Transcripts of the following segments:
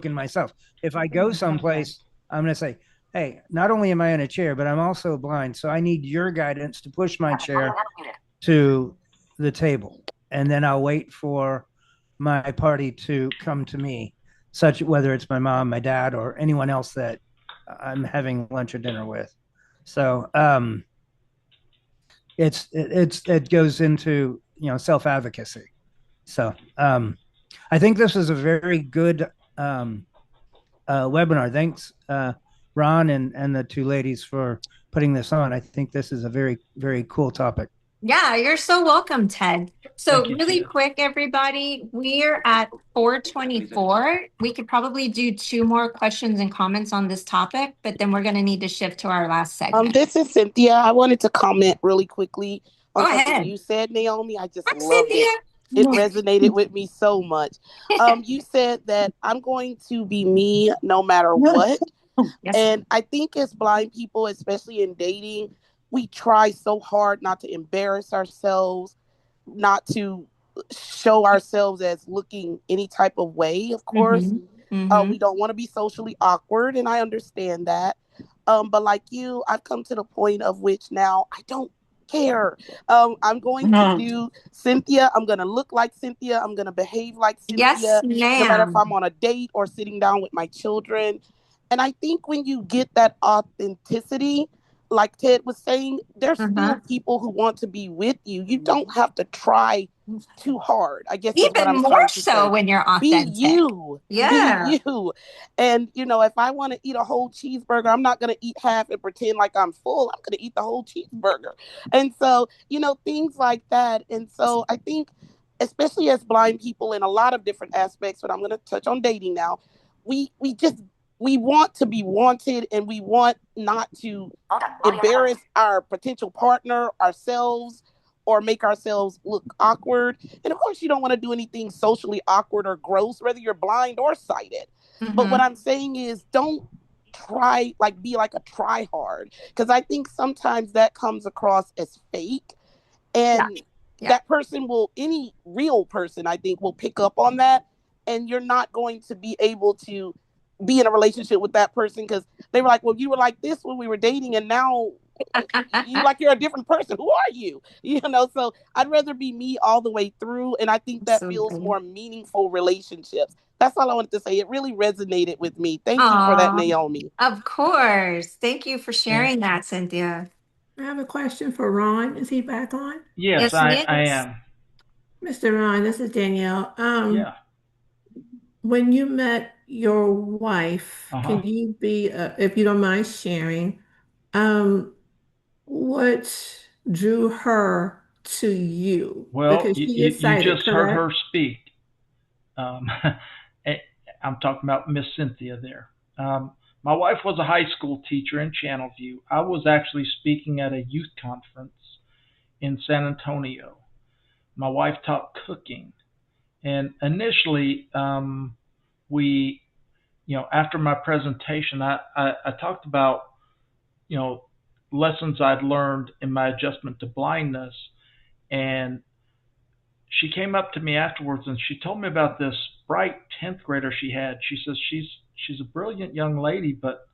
spoken myself. If I go someplace, I'm going to say, hey, not only am I in a chair, but I'm also blind. So I need your guidance to push my chair to the table. And then I'll wait for my party to come to me, such whether it's my mom, my dad, or anyone else that I'm having lunch or dinner with. So it goes into self advocacy. So I think this is a very good webinar. Thanks, Ron and the two ladies for putting this on. I think this is a very, very cool topic. Yeah, you're so welcome, Ted. So You, really Ted. quick, everybody, we're at 4:24. We could probably do 2 more questions and comments on this topic, but then we're going to need to shift to our last segment. This is Cynthia. I wanted to comment really quickly on Go something ahead. you said, Naomi. I just Hi, loved Cynthia. it. It resonated with me so much. You said that I'm going to be me no matter what. Yes. And I think as blind people, especially in dating, we try so hard not to embarrass ourselves, not to show ourselves as looking any type of way, of course. We don't want to be socially awkward, and I understand that. But like you, I've come to the point of which now I don't care. I'm going to do Cynthia. I'm going to look like Cynthia. I'm going to behave like Yes, Cynthia, no matter if ma'am. I'm on a date or sitting down with my children. And I think when you get that authenticity, like Ted was saying, there's still people who want to be with you. You don't have to try too hard, I guess is what Even I'm more trying to so say. when you're Be authentic. you. Yeah. Be you. And, if I want to eat a whole cheeseburger, I'm not going to eat half and pretend like I'm full. I'm going to eat the whole cheeseburger. And so, things like that. And so I think, especially as blind people in a lot of different aspects, but I'm going to touch on dating now, we want to be wanted, and we want not to embarrass our potential partner, ourselves, or make ourselves look awkward. And of course, you don't want to do anything socially awkward or gross, whether you're blind or sighted. But what I'm saying is, don't be like a try hard, because I think sometimes that comes across as fake. And that person any real person, I think, will pick up on that. And you're not going to be able to be in a relationship with that person, because they were like, well, you were like this when we were dating, and now you're a different person. Who are you? So I'd rather be me all the way through. And I think that builds more meaningful relationships. That's all I wanted to say. It really resonated with me. Thank you for that, Naomi. Of course. Thank you for sharing that, Cynthia. I have a question for Ron. Is he back on? Yes, I am. Mr. Ron, this is Danielle. Yeah. When you met your wife, can you if you don't mind sharing, what drew her to you? Well, because she you is sighted, just heard correct? her speak. I'm talking about Miss Cynthia there. My wife was a high school teacher in Channelview. I was actually speaking at a youth conference in San Antonio. My wife taught cooking. And initially, we, after my presentation, I talked about, lessons I'd learned in my adjustment to blindness. And she came up to me afterwards and she told me about this bright 10th grader she had. She says she's a brilliant young lady, but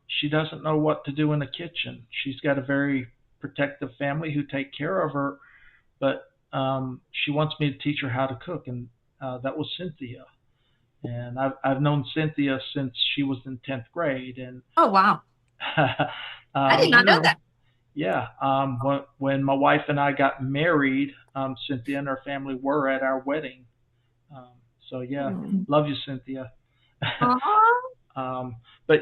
she doesn't know what to do in the kitchen. She's got a very protective family who take care of her, but she wants me to teach her how to cook, and that was Cynthia. And I've known Cynthia since she was in 10th grade. And oh wow, I did not know that. Yeah, when my wife and I got married, Cynthia and her family were at our wedding. So yeah, love you, Cynthia. But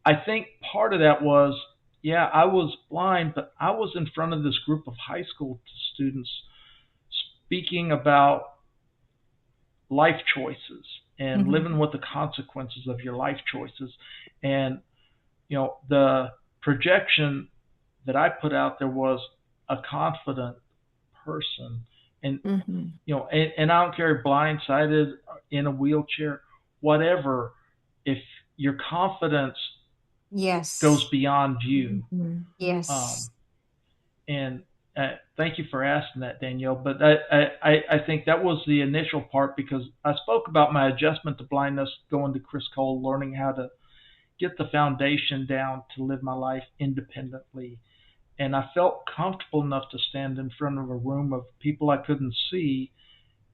I think part of that was, I was blind, but I was in front of this group of high school students speaking about life choices and living with the consequences of your life choices. And, the projection that I put out there was a confident person. And, and I don't care, blindsided, in a wheelchair, whatever, if your confidence goes beyond you. Yes. And Thank you for asking that, Danielle. But I think that was the initial part because I spoke about my adjustment to blindness, going to Chris Cole, learning how to get the foundation down to live my life independently. And I felt comfortable enough to stand in front of a room of people I couldn't see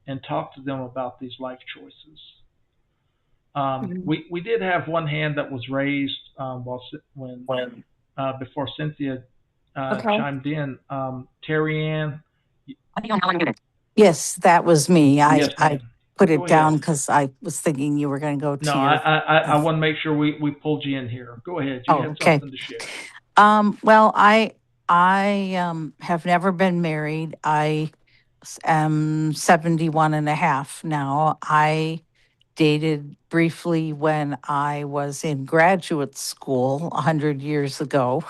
and talk to them about these life choices. We did have one hand that was raised before Cynthia chimed in. Terry Ann. Yes, that was me. Yes, I ma'am. put Go it ahead. down because I was thinking you were going to go to No, your. I want to make sure we pulled you in here. Go ahead. You had Okay. something to share. Well, I have never been married. I am 71 and a half now. I dated briefly when I was in graduate school 100 years ago.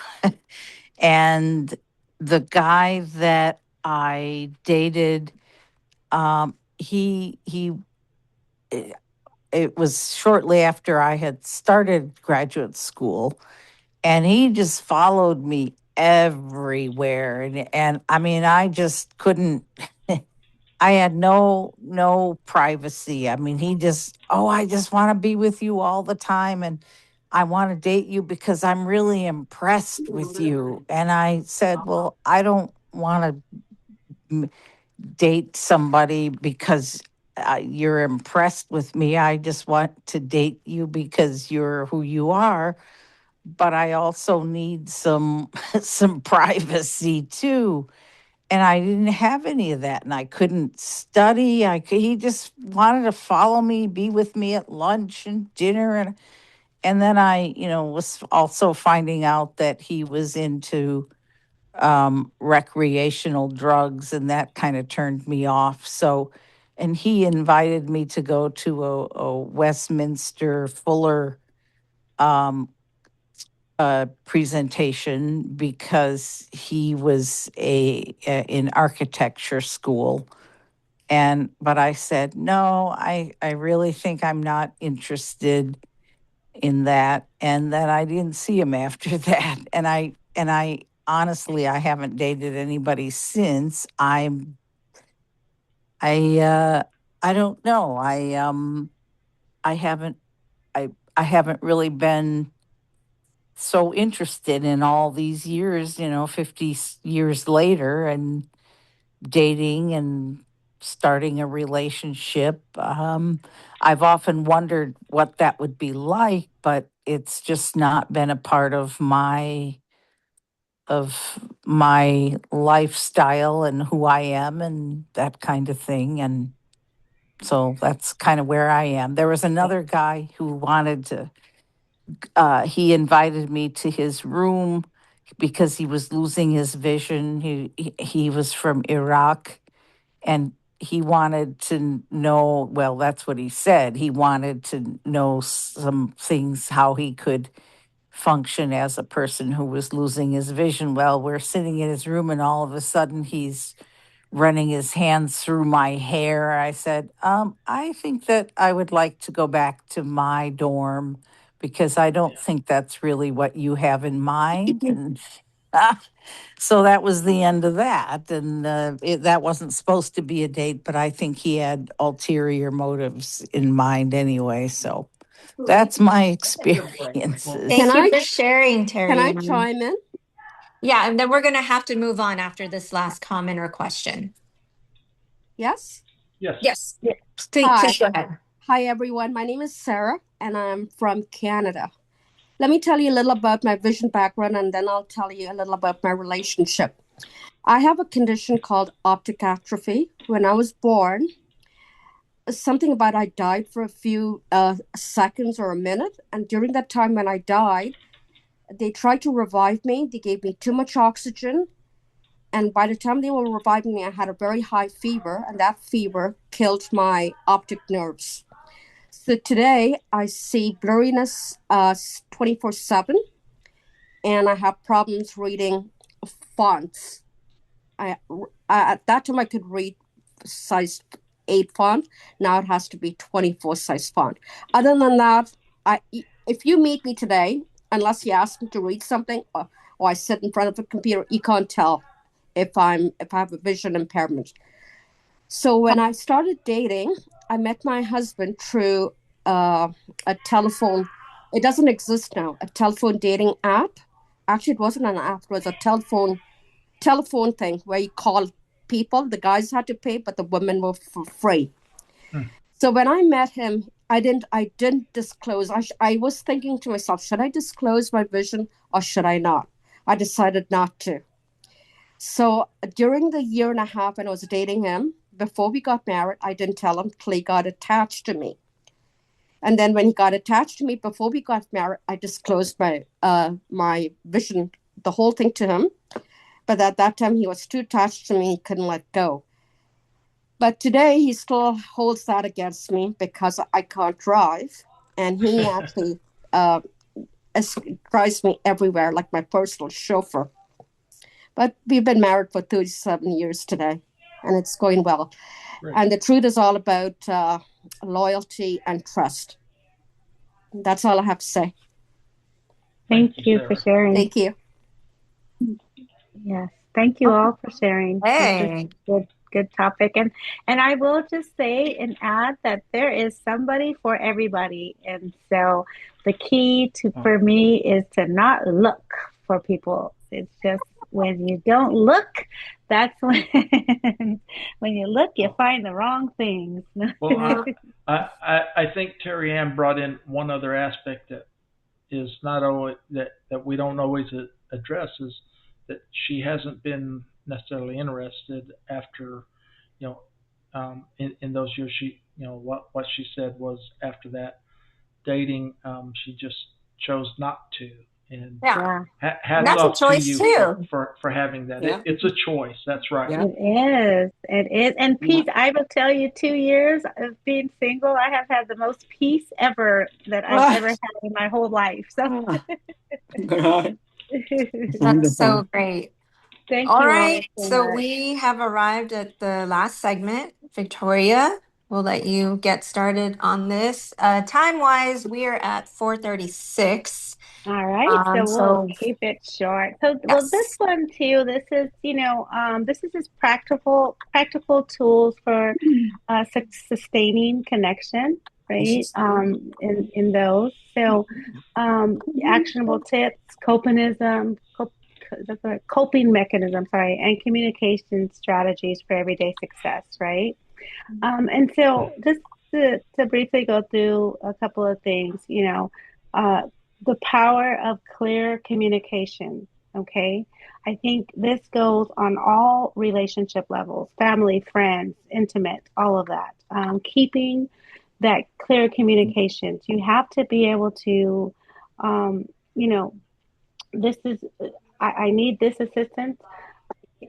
And the guy that I dated, he it was shortly after I had started graduate school, and he just followed me everywhere. And I mean, I just couldn't. I had no privacy. I mean, he just, oh, I just want to be with you all the time, and I want to date you because I'm really impressed with you. And I said, well, I don't want to date somebody because you're impressed with me. I just want to date you because you're who you are. But I also need some some privacy too. And I didn't have any of that, and I couldn't study. He just wanted to follow me, be with me at lunch and dinner, and then I, was also finding out that he was into recreational drugs, and that kind of turned me off. So, and he invited me to go to a Westminster Fuller um, presentation because he was in architecture school. But I said, no, I really think I'm not interested in that. And then I didn't see him after that. And I honestly, I haven't dated anybody since. I don't know. I haven't I haven't really been so interested in all these years, 50 years later, and dating and starting a relationship. I've often wondered what that would be like, but it's just not been a part of my lifestyle and who I am and that kind of thing. And so that's kind of where I am. There was another guy who wanted to, he invited me to his room because he was losing his vision. He was from Iraq, and he wanted to know, well, that's what he said. He wanted to know some things, how he could function as a person who was losing his vision. Well, we're sitting in his room, and all of a sudden he's running his hands through my hair. I said, I think that I would like to go back to my dorm because I don't think that's really what you have in mind. And so that was the end of that. And that wasn't supposed to be a date, but I think he had ulterior motives in mind anyway. So that's my experiences. Thank you for sharing, Terry. Can I chime in? Yeah, and then we're going to have to move on after this last comment or question. Yes? Yes. Yes. Hi. Please go ahead. Hi, everyone. My name is Sarah, and I'm from Canada. Let me tell you a little about my vision background, and then I'll tell you a little about my relationship. I have a condition called optic atrophy. When I was born, something about I died for a few seconds or a minute, and during that time when I died, they tried to revive me. They gave me too much oxygen. And by the time they were reviving me, I had a very high fever, and that fever killed my optic nerves. So today I see blurriness 24/7, and I have problems reading fonts. At that time I could read size 8 font. Now it has to be 24 size font. Other than that, if you meet me today, unless you ask me to read something or I sit in front of a computer, you can't tell if I have a vision impairment. So when I started dating, I met my husband through a telephone. It doesn't exist now. A telephone dating app. Actually, it wasn't an app. It was a telephone thing where you call people. The guys had to pay, but the women were for free. So when I met him, I didn't disclose. I was thinking to myself, should I disclose my vision or should I not? I decided not to. So during the year and a half when I was dating him, before we got married, I didn't tell him till he got attached to me. And then when he got attached to me, before we got married, I disclosed my vision, the whole thing to him. But at that time, he was too attached to me, he couldn't let go. But today, he still holds that against me because I can't drive. And he actually drives me everywhere, like my personal chauffeur. But we've been married for 37 years today, and it's going well. Great. And the truth is all about loyalty and trust. That's all I have to say. Thank you for sharing. Thank you. Yes, thank you all for sharing. Hey. Good topic. And I will just say and add that there is somebody for everybody. And so the key for me is to not look for people. It's just when you don't look, that's when you look, you find the wrong things. Well, I think Terry Ann brought in one other aspect that is not always that we don't always address, is that she hasn't been necessarily interested after, in those years. She, what she said was after that dating, she just chose not to. And hats that's off a choice to you too. for having that. Yeah. It's a choice. That's right. Yeah. It is. And peace, I will tell you, 2 years of being single, I have had the most peace ever that I've ever had in my whole life. So Good. That's so great. Thank All you right, all so much. we have arrived at the last segment. Victoria, we'll let you get started on this. Time-wise, we are at 4:36. All right, so we'll keep it short. So, well, this one too. This is, this is just practical tools for sustaining connection, right? In those. So, actionable tips, coping mechanism, and communication strategies for everyday success, right? And so just to briefly go through a couple of things, the power of clear communication, okay? I think this goes on all relationship levels, family, friends, intimate, all of that. Keeping that clear communications. You have to be able to, this is, I need this assistance.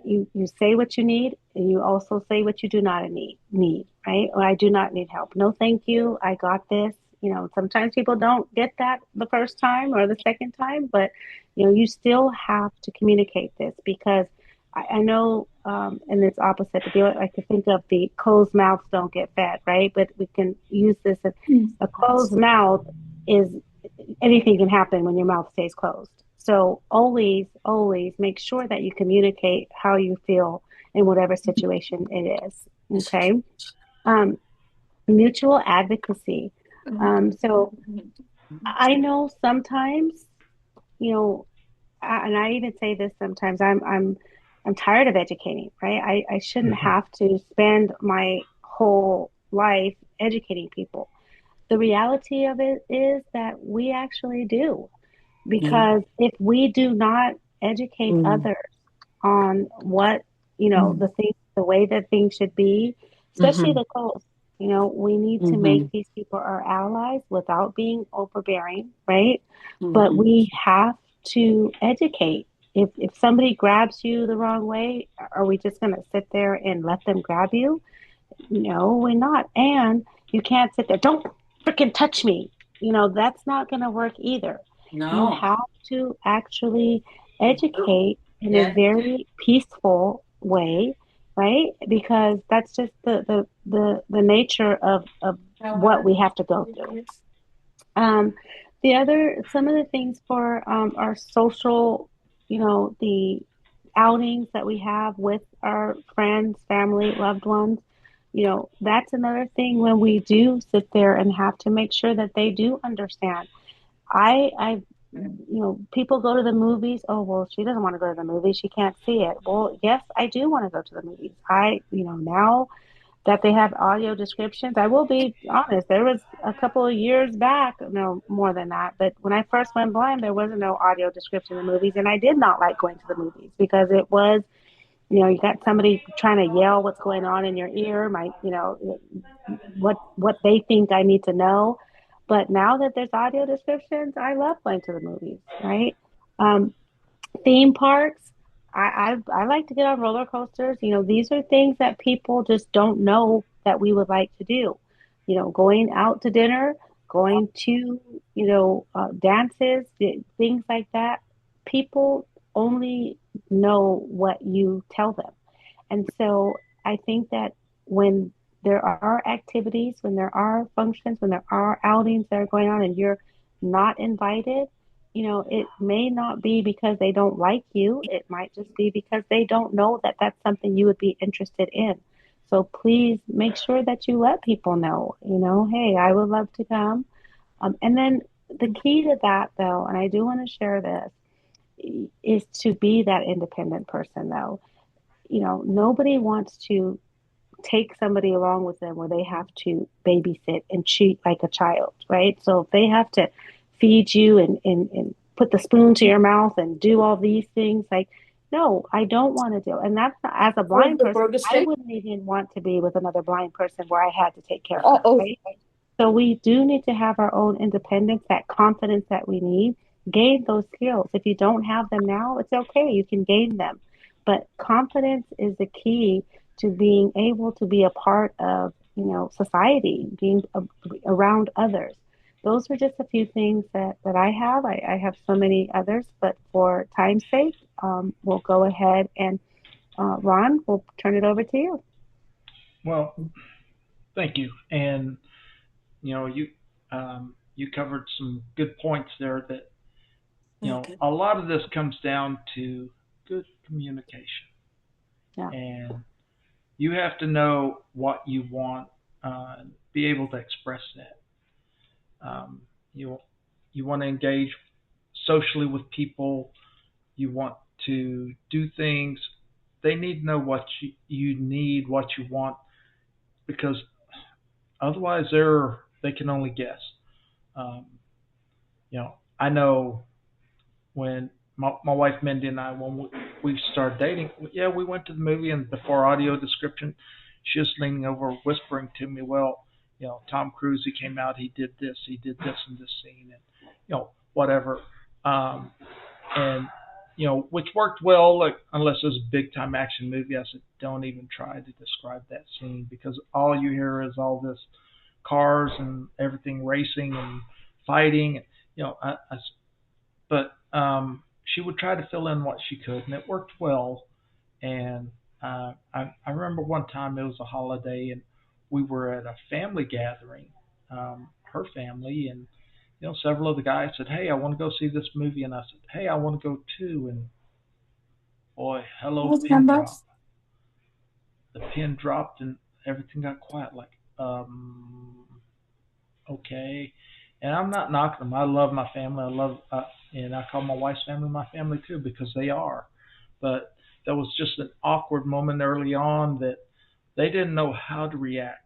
You say what you need, and you also say what you do not need, right? Or I do not need help. No, thank you. I got this. Sometimes people don't get that the first time or the second time, but you still have to communicate this, because I know, and it's opposite. If you like to think of the closed mouths don't get fed, right? But we can use this as a closed mouth is anything can happen when your mouth stays closed. So always make sure that you communicate how you feel in whatever situation it is. Okay. Mutual advocacy. So I know sometimes, and I even say this sometimes, I'm tired of educating, right? I shouldn't have to spend my whole life educating people. The reality of it is that we actually do. Because if we do not educate others on what, the way that things should be, especially the goals, we need to make these people our allies without being overbearing, right? But we have to educate. If somebody grabs you the wrong way, are we just going to sit there and let them grab you? No, we're not. And you can't sit there, don't freaking touch me. That's not going to work either. No. You have to actually educate in a very peaceful way, right? Because that's just the nature of what we have to go through. Some of the things for our social, the outings that we have with our friends, family, loved ones. That's another thing when we do sit there and have to make sure that they do understand. People go to the movies. Oh, well, she doesn't want to go to the movies. She can't see it. Well, yes, I do want to go to the movies. Now that they have audio descriptions, I will be honest, there was a couple of years back, no more than that, but when I first went blind, there wasn't no audio description in the movies, and I did not like going to the movies because it was, you got somebody trying to yell what's going on in your ear, what they think I need to know. But now that there's audio descriptions, I love going to the movies, right? Um, Theme parks. I like to get on roller coasters. These are things that people just don't know that we would like to do. Going out to dinner, going to dances, things like that. People only know what you tell them, and so I think that when there are activities, when there are functions, when there are outings that are going on, and you're not invited, it may not be because they don't like you. It might just be because they don't know that that's something you would be interested in. So please make sure that you let people know, hey, I would love to come. And then the key to that, though, and I do want to share this, is to be that independent person, though. Nobody wants to take somebody along with them where they have to babysit and treat like a child, right? So if they have to feed you and put the spoon to your mouth and do all these things, like, no, I don't want to do. And that's not, as a blind person, I wouldn't even want to be with another blind person where I had to take care of them, right? So we do need to have our own independence, that confidence that we need. Gain those skills. If you don't have them now, it's okay. You can gain them. But confidence is the key to being able to be a part of, society, being around others. Those are just a few things that I have. I have so many others, but for time's sake, we'll go ahead and Ron, we'll turn it over to you. Well, thank you. And you covered some good points there that a lot of this comes down to good communication. Yeah. And you have to know what you want, be able to express that. You want to engage socially with people. You want to do things. They need to know what you need, what you want, because otherwise they can only guess. Um, I know when my wife Mindy and I, when we started dating, yeah, we went to the movie, and before audio description, she was leaning over, whispering to me, well, Tom Cruise, he came out, he did this in this scene, and whatever, and which worked well, like, unless it was a big time action movie. I said, don't even try to describe that scene, because all you hear is all this cars and everything racing and fighting, but she would try to fill in what she could, and it worked well. And I remember one time it was a holiday, and we were at a family gathering, her family, and several of the guys said, "Hey, I want to go see this movie," and I said, "Hey, I want to go too." And boy, hello, pin drop. The pin dropped, and everything got quiet. Like, okay. And I'm not knocking them. I love my family. And I call my wife's family my family too, because they are. But there was just an awkward moment early on that they didn't know how to react.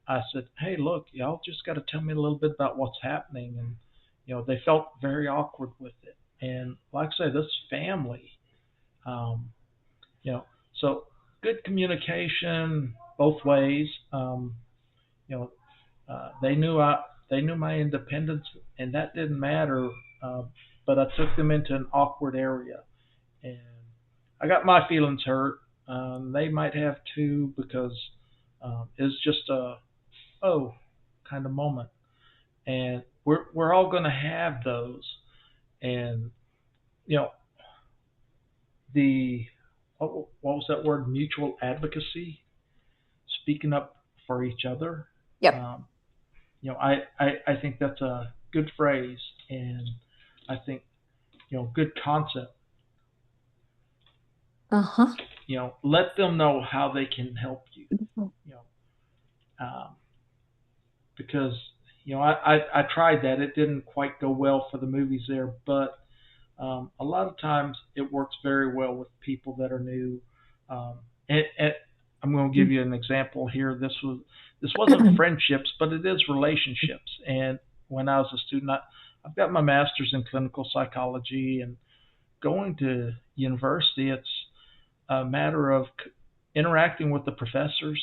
I said, "Hey, look, y'all just got to tell me a little bit about what's happening." And they felt very awkward with it. And like I say, this family, um, so good communication both ways. You know, they knew my independence, and that didn't matter. Uh, but I took them into an awkward area, and I got my feelings hurt. They might have too, because it's just a kind of moment, and we're all going to have those. And you know the what was that word? Mutual advocacy, speaking up for each other. Yep. I think that's a good phrase, and I think good concept. Uh-huh. Let them know how they can help you. Because I tried that. It didn't quite go well for the movies there, but a lot of times it works very well with people that are new. And I'm going to give you an example here. This wasn't friendships, but it is relationships. And when I was a student, I've got my master's in clinical psychology, and going to university, it's a matter of interacting with the professors.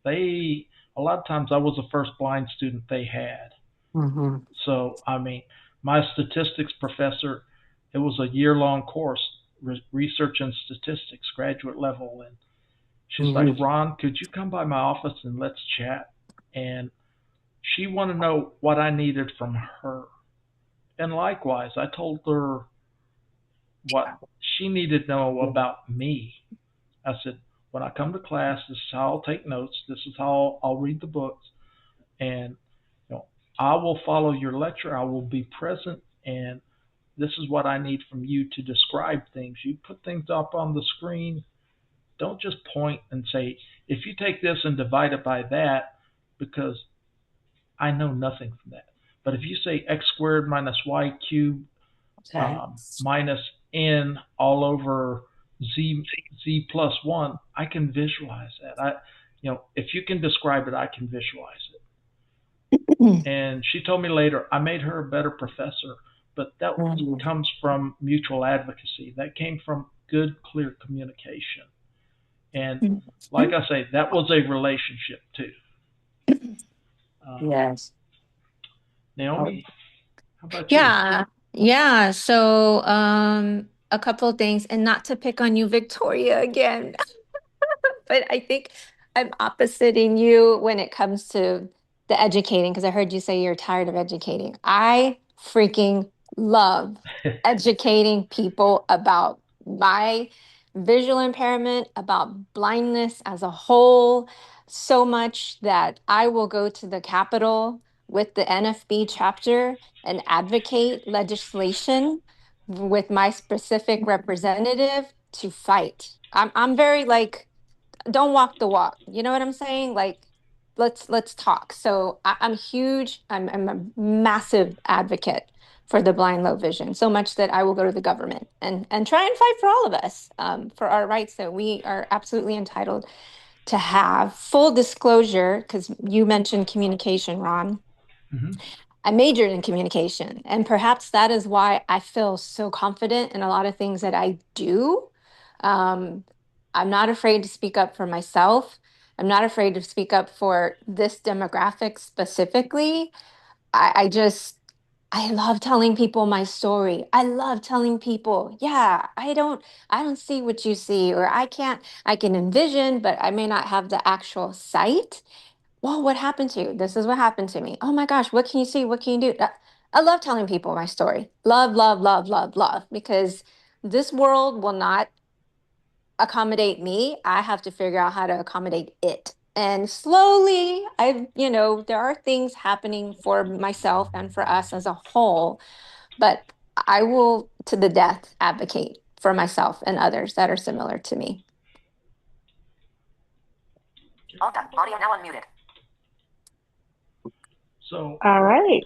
A lot of times I was the first blind student they had. Mm-hmm. So, my statistics professor, it was a year-long course, research and statistics, graduate level. And she's like, Ron, could you come by my office and let's chat? And she wanted to know what I needed from her. And likewise, I told her what she needed to know about me. I said, when I come to class, this is how I'll take notes. This is how I'll read the books. And I will follow your lecture. I will be present. And this is what I need from you to describe things. You put things up on the screen. Don't just point and say, if you take this and divide it by that, because I know nothing from that. But if you say x squared minus y cubed minus n all over z plus 1, I can visualize that. If you can describe it, I can visualize it. And she told me later, I made her a better professor, but that comes from mutual advocacy. That came from good, clear communication. And like I say, that was a relationship too. Yes. Naomi, how about you? Yeah. So a couple of things, and not to pick on you, Victoria, again, but I think I'm oppositing you when it comes to the educating, because I heard you say you're tired of educating. I freaking love educating people about my visual impairment, about blindness as a whole, so much that I will go to the Capitol with the NFB chapter and advocate legislation with my specific representative to fight. I'm very like, don't walk the walk. You know what I'm saying? Like, let's talk. So I'm huge. I'm a massive advocate for the blind, low vision, so much that I will go to the government and try and fight for all of us, for our rights that we are absolutely entitled to have. Full disclosure, because you mentioned communication, Ron. Mm-hmm. I majored in communication, and perhaps that is why I feel so confident in a lot of things that I do. I'm not afraid to speak up for myself. I'm not afraid to speak up for this demographic specifically. I love telling people my story. I love telling people, yeah, I don't see what you see, or I can envision, but I may not have the actual sight. Well, what happened to you? This is what happened to me. Oh my gosh, what can you see? What can you do? I love telling people my story. Love, love, love, love, love, because this world will not accommodate me. I have to figure out how to accommodate it. And slowly, there are things happening for myself and for us as a whole, but I will to the death advocate for myself and others that are similar to me. All done. Audio now unmuted. So. All right.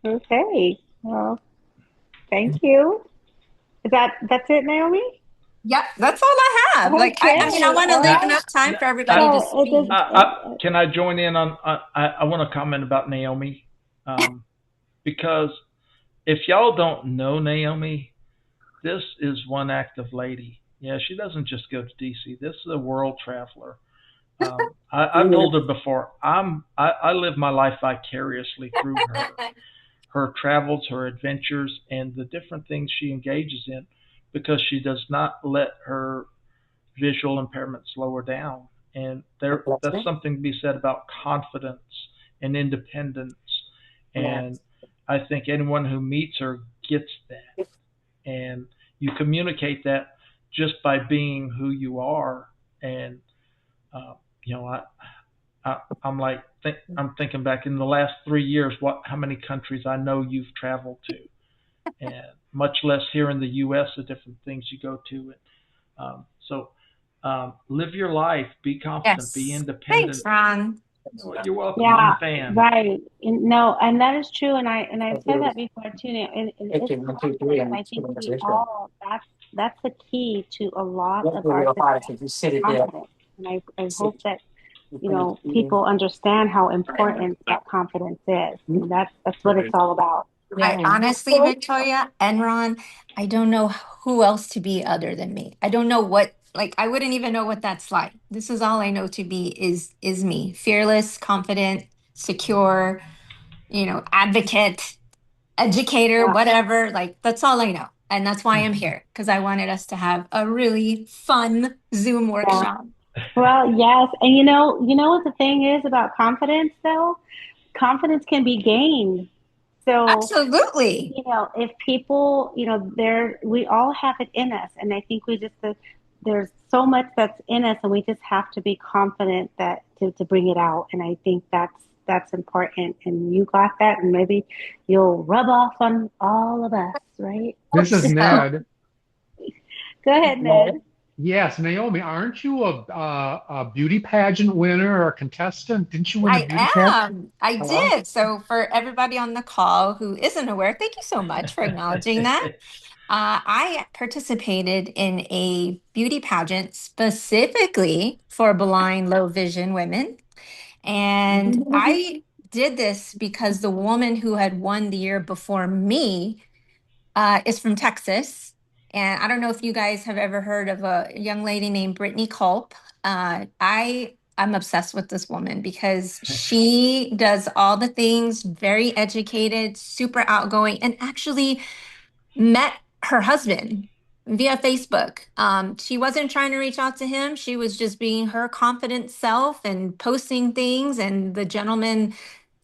Okay. Well, thank you. That's it, Naomi? Yep, that's all I have. Okay. I want to leave enough time for everybody to speak. Can I join in on? I want to comment about Naomi, because if y'all don't know Naomi, this is one active lady. Yeah, she doesn't just go to DC. This is a world traveler. I've told her before. I live my life vicariously through her travels, her adventures, and the different things she engages in, because she does not let her visual impairment slow her down. And that's something to be said about confidence and independence. And I think anyone who meets her gets that. And you communicate that just by being who you are. And I'm thinking back in the last 3 years, how many countries I know you've traveled to, and much less here in the U.S. the different things you go to. So live your life, be confident, be Yes. independent. Thanks, Ron. You're welcome. Yeah, I'm a fan. right. No, and that is true. And I've said that before too. And it's confidence. I think we all that's the key to a lot of our success, confidence. And I hope that people understand how important that confidence is. And that's what it's all about. I honestly, Victoria and Ron, I don't know who else to be other than me. I don't know what, like, I wouldn't even know what that's like. This is all I know to be is me. Fearless, confident, secure, advocate, educator, Yeah. whatever. Like, that's all I know. And that's why I'm here, because I wanted us to have a really fun Zoom workshop. Well, yes. And you know what the thing is about confidence though? Confidence can be gained. So, Absolutely. if people, we all have it in us. And I think there's so much that's in us and we just have to be confident that to bring it out. And I think that's important. And you got that. And maybe you'll rub off on all of us, right? This is Ned. Go ahead, Ned. Yes, Naomi, aren't you a beauty pageant winner or a contestant? Didn't you win a beauty pageant? I did. So for everybody on the call who isn't aware, thank you so much for acknowledging that. I participated in a beauty pageant specifically for blind, low vision women. And I did this because the woman who had won the year before me is from Texas. And I don't know if you guys have ever heard of a young lady named Brittany Culp. I'm obsessed with this woman because she does all the things, very educated, super outgoing, and actually met her husband via Facebook. She wasn't trying to reach out to him. She was just being her confident self and posting things. And the gentleman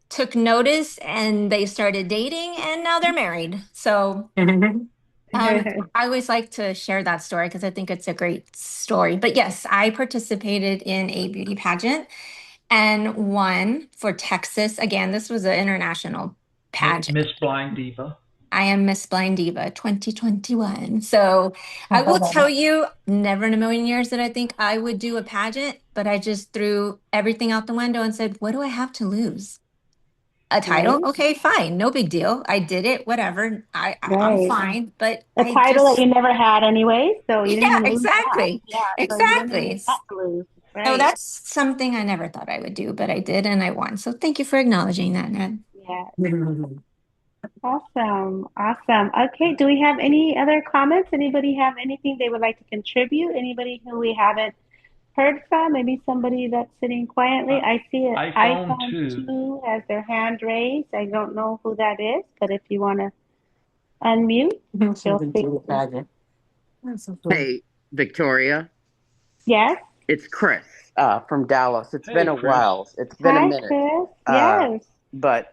took notice and they started dating and now they're married. So I always like to share that story because I think it's a great story. But yes, I participated in a beauty pageant and won for Texas. Again, this was an international pageant. Miss Blind Diva. I am Miss Blind Diva 2021. So I will tell you, never in a million years did I think I would do a pageant, but I just threw everything out the window and said, what do I have to lose? A title? Right. Okay, fine. No big deal. I did it, whatever. I'm Right. fine. But A title that you never had anyway, so you didn't Yeah, even lose that. exactly. Yeah, so you didn't Exactly. even have to lose. So Right. that's something I never thought I would do, but I did and I won. So thank you for acknowledging that, Ned. Yeah. Awesome. Awesome. Okay, do we have any other comments? Anybody have anything they would like to contribute? Anybody who we haven't heard from? Maybe somebody that's sitting quietly. I see it. iPhone iPhone 2. 2 has their hand raised. I don't know who that is, but if you want to unmute, feel free. Hey, Victoria. Yes. It's Chris from Dallas. It's Hey, been a Chris. while. It's been Hi, a minute. Chris. Yes. But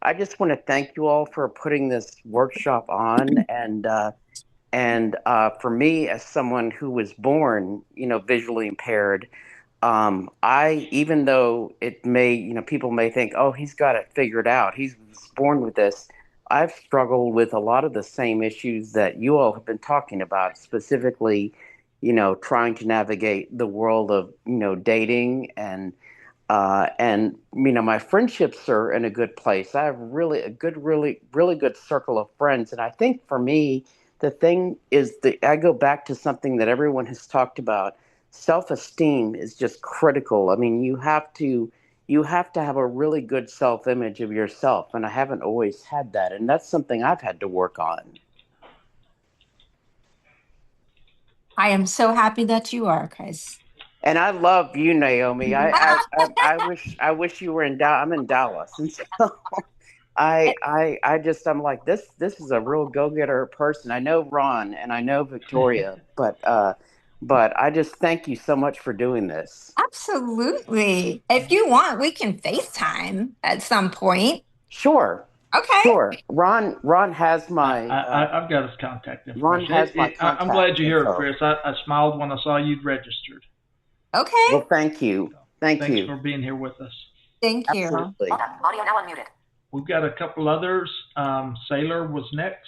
I just want to thank you all for putting this workshop on. And for me, as someone who was born, visually impaired, even though it may, people may think, oh, he's got it figured out. He's born with this. I've struggled with a lot of the same issues that you all have been talking about, specifically, trying to navigate the world of, dating and my friendships are in a good place. I have really good circle of friends. And I think for me, the thing is that I go back to something that everyone has talked about. Self-esteem is just critical. I mean, you have to have a really good self-image of yourself. And I haven't always had that. And that's something I've had to work on. I am so happy that you are, Chris. And I love you, Naomi. I wish you were in Dallas. I'm in Dallas, and so I'm like this is a real go-getter person. I know Ron and I know Victoria, but I just thank you so much for doing this. Absolutely. If you want, we can FaceTime at some point. Sure. Okay. Sure. Ron has my. I've got his contact information. Ron has my contact. I'm glad you're here, info. Chris. I smiled when I saw you'd registered. Okay. Well, thank you. Thanks for being here with us. Thank you. Absolutely. Audio now unmuted. We've got a couple others. Sailor was next.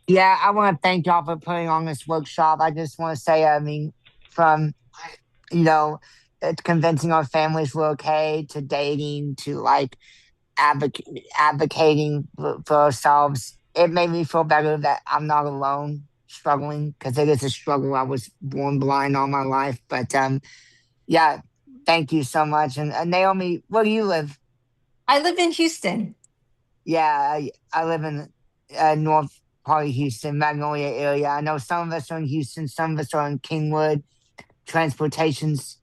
Yeah, I want to thank y'all for putting on this workshop. I just want to say, I mean, from, you know, convincing our families we're okay to dating to like advocating for ourselves, it made me feel better that I'm not alone struggling because it is a struggle. I was born blind all my life. But yeah, thank you so much. And Naomi, where do you live? I live in Houston. Yeah, I live in north part of Houston, Magnolia area. I know some of us are in Houston, some of us are in Kingwood. Transportation's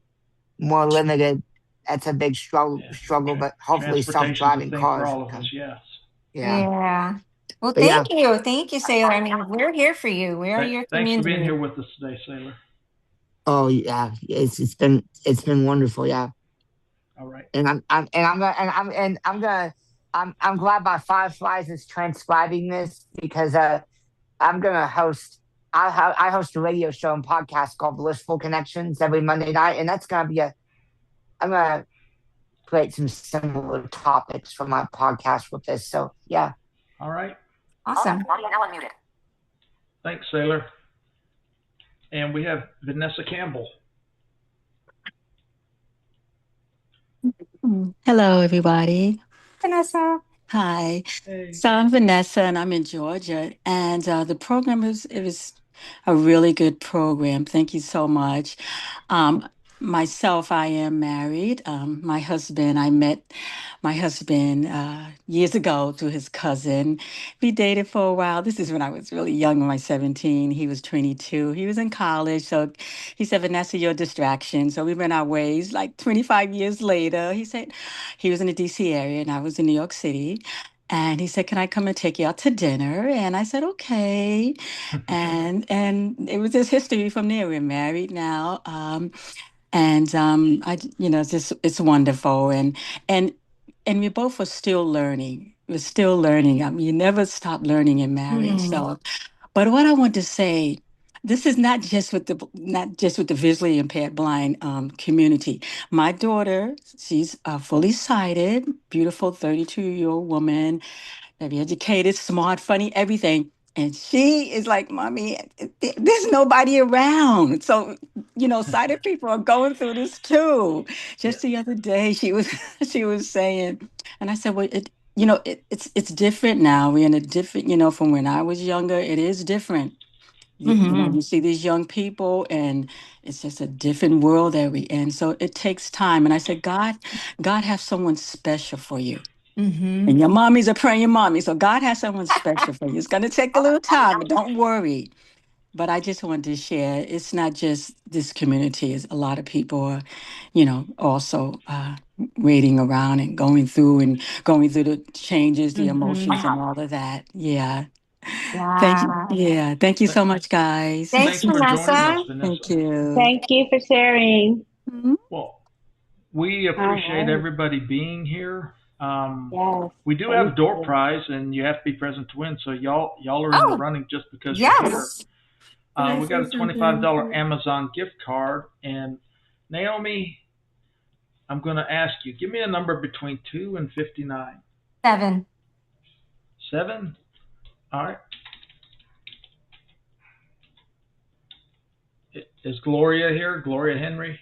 more limited. That's a big struggle, but hopefully Transportation's a self-driving thing for cars all will of us. come. Yes. Yeah. Yeah. Well, But yeah, thank you, Sailor. I mean, we're here for you. We are your Thanks for being community. here with us today, Sailor. oh yeah, it's been wonderful. Yeah. All right. And I'm glad my Fireflies is transcribing this because I'm gonna host. I host a radio show and podcast called Blissful Connections every Monday night, and that's gonna be a. I'm gonna create some similar topics for my podcast with this. So yeah. All right. Awesome. Audio now unmuted. Thanks, Sailor. And we have Vanessa Campbell. Hello, everybody. Vanessa. Hi. Hey. So I'm Vanessa, and I'm in Georgia. And the program was a really good program. Thank you so much. Myself, I am married. I met my husband years ago through his cousin. We dated for a while. This is when I was really young, when I was 17. He was 22. He was in college. So he said, Vanessa, you're a distraction. So we went our ways. Like 25 years later, he said, he was in the DC area and I was in New York City. And he said, "Can I come and take you out to dinner?" And I said, "Okay." And it was just history from there. We're married now. It's wonderful. And we both are still learning. We're still learning. I mean, you never stop learning in marriage. So, but what I want to say, this is not just with the visually impaired blind community. My daughter, she's fully sighted, beautiful 32-year-old woman, very educated, smart, funny, everything. And she is like, Mommy, there's nobody around. So, sighted people are going through this too. Just the other day, she was she was saying, and I said, well, it's different now. We're in a different, from when I was younger, it is different. You see these young people, and it's just a different world that we in. So it takes time. And I said, God has someone special for you. And your mommy's a praying mommy. So God has someone special for you. It's going to take a little time, but don't worry. But I just wanted to share, it's not just this community. It's a lot of people are, also waiting around and going through the changes, the emotions and all of that. Yeah. Thank you. Wow. Yeah. Thank you so much, guys. Thanks, Thanks for joining us, Vanessa. Vanessa. Thank you. Thank you for sharing. Well, we appreciate everybody being here. Yes. We do have a door prize, and you have to be present to win. So y'all are in the running just because you're here. We got a $25 Amazon gift card, and Naomi, I'm going to ask you, give me a number between 2 and 59. 7. 7? All right. Is Gloria here? Gloria Henry?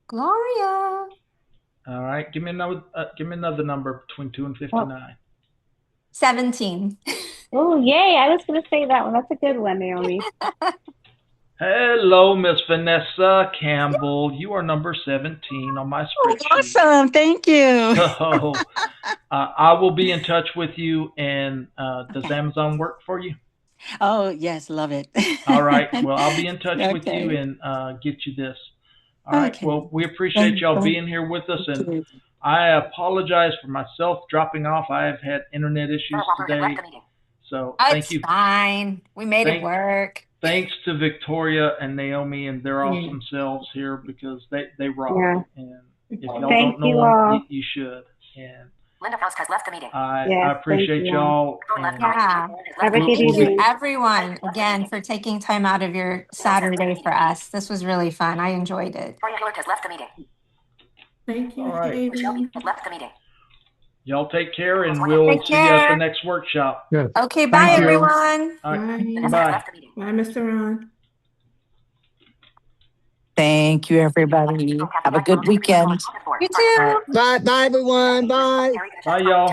Gloria. All right. Give me another number between 2 and 59. 17. Oh, yay. I was going to say that one. That's a good one, Naomi. Hello, Miss Vanessa Campbell. You are number 17 on my spreadsheet. Awesome. Thank you. So I will be in touch with you. And does Amazon work for you? Oh, yes. Love it. All right. Well, I'll be in touch with you and get you this. All right. Well, we appreciate y'all being here with us. And I apologize for myself dropping off. I have had internet issues today. So thank you. It's fine. We made it work. Thanks to Victoria and Naomi and their awesome selves here because they rock. Yeah. And if y'all don't know them, you should. And Linda Faust has left the meeting. I appreciate y'all. Yeah. Thank you everyone again for taking time out of your Saturday for us. This was really fun. I enjoyed it. Thank you. All right. Haven. Left the meeting. Y'all take care, and we'll Take see you at the care. next workshop. Good. Okay, bye Thank you. everyone. All right. Bye. Bye. Bye, Mr. Ron. Thank you, everybody. Have a good weekend. You too. Bye, bye, everyone. Bye. Bye, y'all.